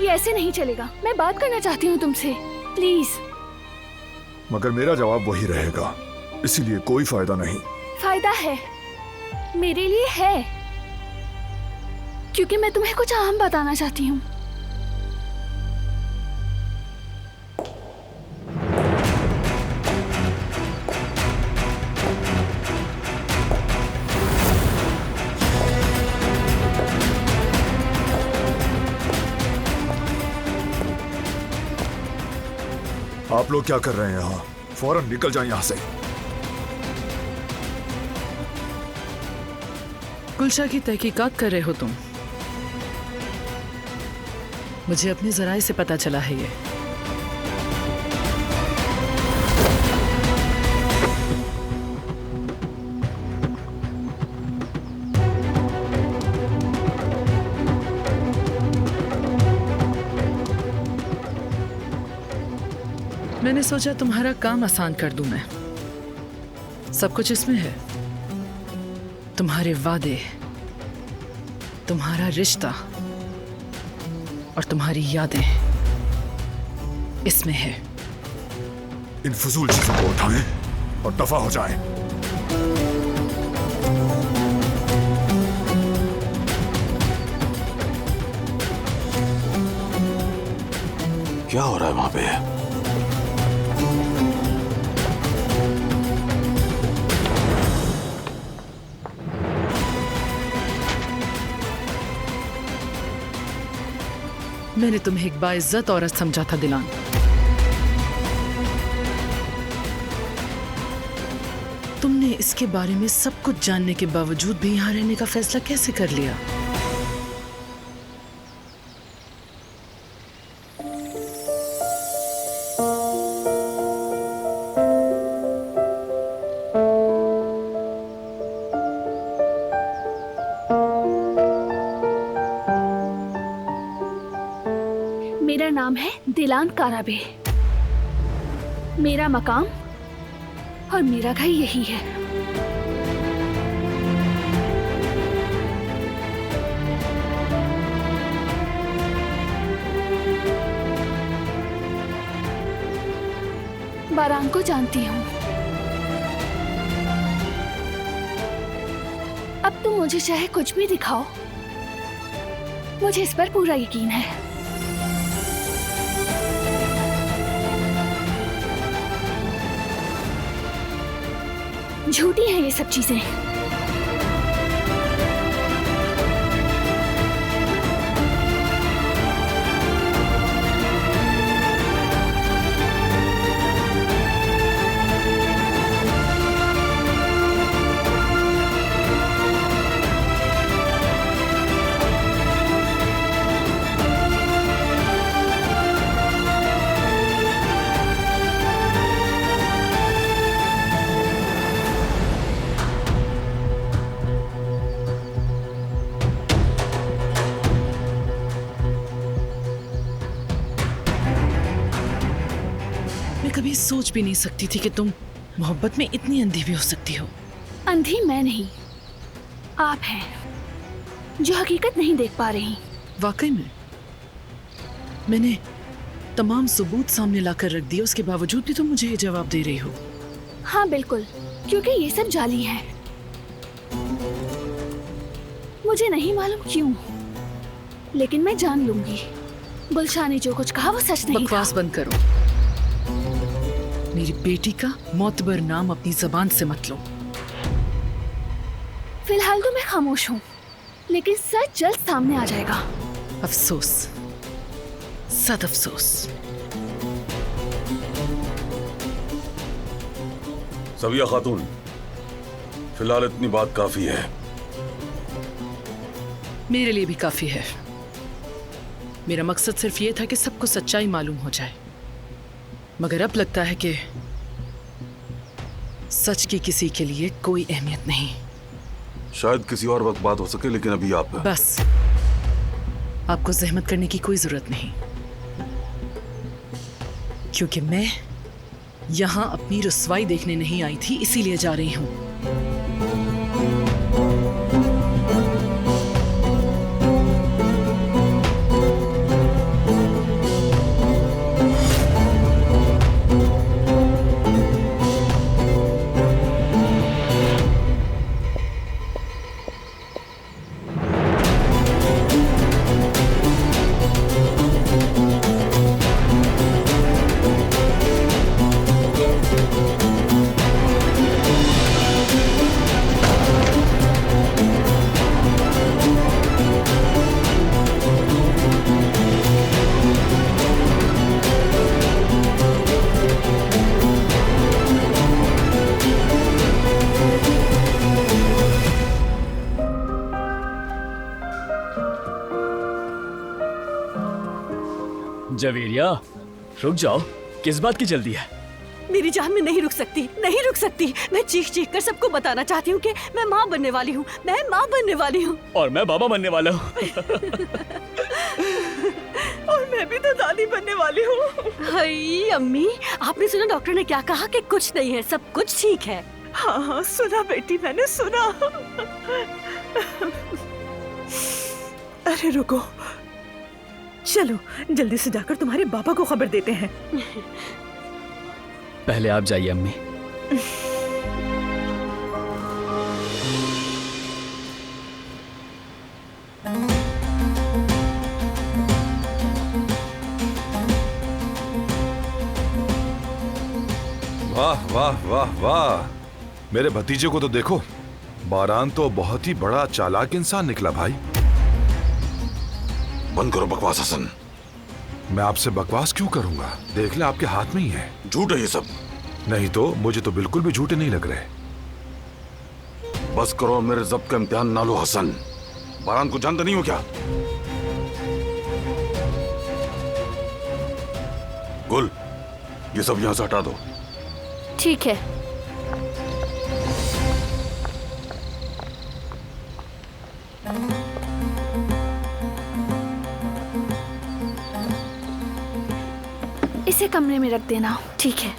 ये ऐसे नहीं चलेगा। मैं बात करना चाहती हूँ तुमसे, प्लीज। मगर मेरा जवाब वही रहेगा, इसीलिए कोई फायदा नहीं। फायदा है, मेरे लिए है, क्योंकि मैं तुम्हें कुछ अहम बताना चाहती हूँ। आप लोग क्या कर रहे हैं यहाँ? फौरन निकल जाएं यहाँ से। गुलशा की तहकीकात कर रहे हो तुम? मुझे अपने जराए से पता चला है ये। मैंने सोचा तुम्हारा काम आसान कर दूं मैं। सब कुछ इसमें है, तुम्हारे वादे, तुम्हारा रिश्ता और तुम्हारी यादें इसमें है। इन फजूल चीजों को उठाएं और दफा हो जाएं। क्या हो रहा है वहां पे? मैंने तुम्हें एक बाइज्जत औरत समझा था दिलान। तुमने इसके बारे में सब कुछ जानने के बावजूद भी यहाँ रहने का फैसला कैसे कर लिया? मेरा नाम है दिलान काराबे। मेरा मकाम और मेरा घर यही है। बारान को जानती हूँ। अब तुम मुझे चाहे कुछ भी दिखाओ, मुझे इस पर पूरा यकीन है। झूठी हैं ये सब चीजें। कभी सोच भी नहीं सकती थी कि तुम मोहब्बत में इतनी अंधी भी हो सकती हो। अंधी मैं नहीं, आप हैं जो हकीकत नहीं देख पा रही। वाकई में मैंने तमाम सबूत सामने लाकर रख दिए, उसके बावजूद भी तुम मुझे ये जवाब दे रही हो। हाँ बिल्कुल, क्योंकि ये सब जाली है। मुझे नहीं मालूम क्यों, लेकिन मैं जान लूंगी। गुलशा ने जो कुछ कहा वो सच नहीं था। बकवास बंद करो। मेरी बेटी का मोतबर नाम अपनी जबान से मत लो। फिलहाल तो मैं खामोश हूँ, लेकिन सच जल्द सामने आ जाएगा। अफसोस, सद अफसोस। सविया खातून, फिलहाल इतनी बात काफी है। मेरे लिए भी काफी है। मेरा मकसद सिर्फ ये था कि सबको सच्चाई मालूम हो जाए, मगर अब लगता है कि सच की किसी के लिए कोई अहमियत नहीं। शायद किसी और वक्त बात हो सके, लेकिन अभी आप बस, आपको जहमत करने की कोई जरूरत नहीं, क्योंकि मैं यहां अपनी रुसवाई देखने नहीं आई थी, इसीलिए जा रही हूं। जवेरिया, रुक जाओ, किस बात की जल्दी है? मेरी जान में नहीं रुक सकती, नहीं रुक सकती। मैं चीख चीख कर सबको बताना चाहती हूँ कि मैं माँ बनने वाली हूँ, मैं माँ बनने वाली हूँ। और मैं बाबा बनने वाला हूँ। और मैं भी तो दादी बनने वाली हूँ। हाय अम्मी, आपने सुना डॉक्टर ने क्या कहा कि कुछ नहीं है, सब कुछ ठीक है। हाँ हाँ सुना बेटी, मैंने सुना। अरे रुको, चलो जल्दी से जाकर तुम्हारे पापा को खबर देते हैं। पहले आप जाइए अम्मी। वाह वाह वाह वाह, मेरे भतीजे को तो देखो। बारान तो बहुत ही बड़ा चालाक इंसान निकला भाई। बंद करो बकवास हसन। मैं आपसे बकवास क्यों करूंगा? देख ले, आपके हाथ में ही है। झूठ है ये सब। नहीं तो मुझे तो बिल्कुल भी झूठे नहीं लग रहे। बस करो, मेरे जब्त का इम्तिहान ना लो हसन। बारान को जानते नहीं हो क्या? गुल, ये सब यहां से हटा दो। ठीक है। इसे कमरे में रख देना। ठीक है।